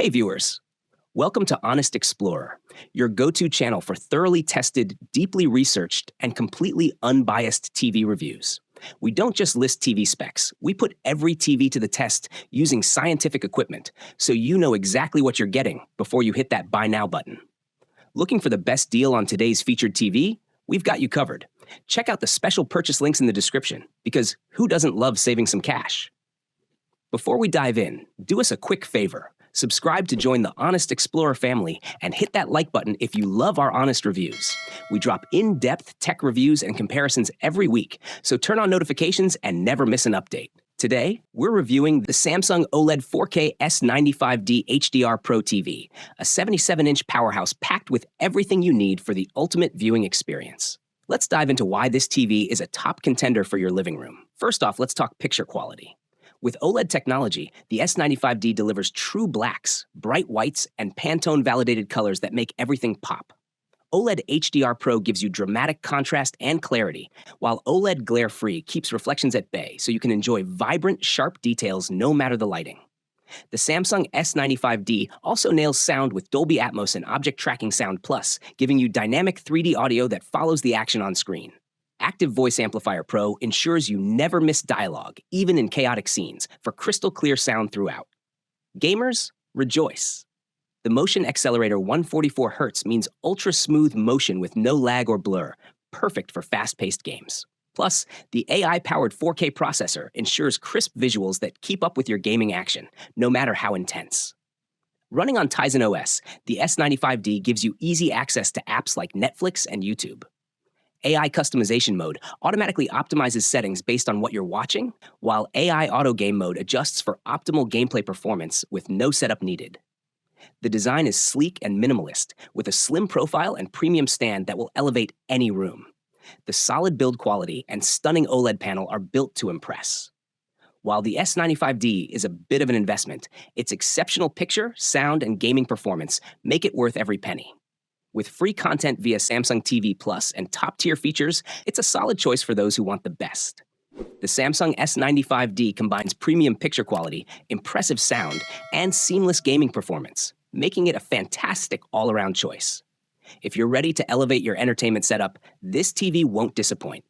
Hey viewers, welcome to Honest Explorer, your go-to channel for thoroughly tested, deeply researched, and completely unbiased TV reviews. We don't just list TV specs, we put every TV to the test using scientific equipment, so you know exactly what you're getting before you hit that Buy Now button. Looking for the best deal on today's featured TV? We've got you covered. Check out the special purchase links in the description, because who doesn't love saving some cash? Before we dive in, do us a quick favor. Subscribe to join the Honest Explorer family and hit that like button if you love our honest reviews. We drop in-depth tech reviews and comparisons every week, so turn on notifications and never miss an update. Today, we're reviewing the Samsung OLED 4K S95D HDR Pro TV, a 77-inch powerhouse packed with everything you need for the ultimate viewing experience. Let's dive into why this TV is a top contender for your living room. First off, let's talk picture quality. With OLED technology, the S95D delivers true blacks, bright whites, and Pantone-validated colors that make everything pop. OLED HDR Pro gives you dramatic contrast and clarity, while OLED glare-free keeps reflections at bay so you can enjoy vibrant, sharp details no matter the lighting. The Samsung S95D also nails sound with Dolby Atmos and Object Tracking Sound Plus, giving you dynamic 3D audio that follows the action on screen. Active Voice Amplifier Pro ensures you never miss dialogue, even in chaotic scenes, for crystal clear sound throughout. Gamers, rejoice! The Motion Accelerator 144 Hz means ultra-smooth motion with no lag or blur, perfect for fast-paced games. Plus, the AI-powered 4K processor ensures crisp visuals that keep up with your gaming action, no matter how intense. Running on Tizen OS, the S95D gives you easy access to apps like Netflix and YouTube. AI customization mode automatically optimizes settings based on what you're watching, while AI auto game mode adjusts for optimal gameplay performance with no setup needed. The design is sleek and minimalist, with a slim profile and premium stand that will elevate any room. The solid build quality and stunning OLED panel are built to impress. While the S95D is a bit of an investment, its exceptional picture, sound, and gaming performance make it worth every penny. With free content via Samsung TV Plus and top-tier features, it's a solid choice for those who want the best. The Samsung S95D combines premium picture quality, impressive sound, and seamless gaming performance, making it a fantastic all-around choice. If you're ready to elevate your entertainment setup, this TV won't disappoint.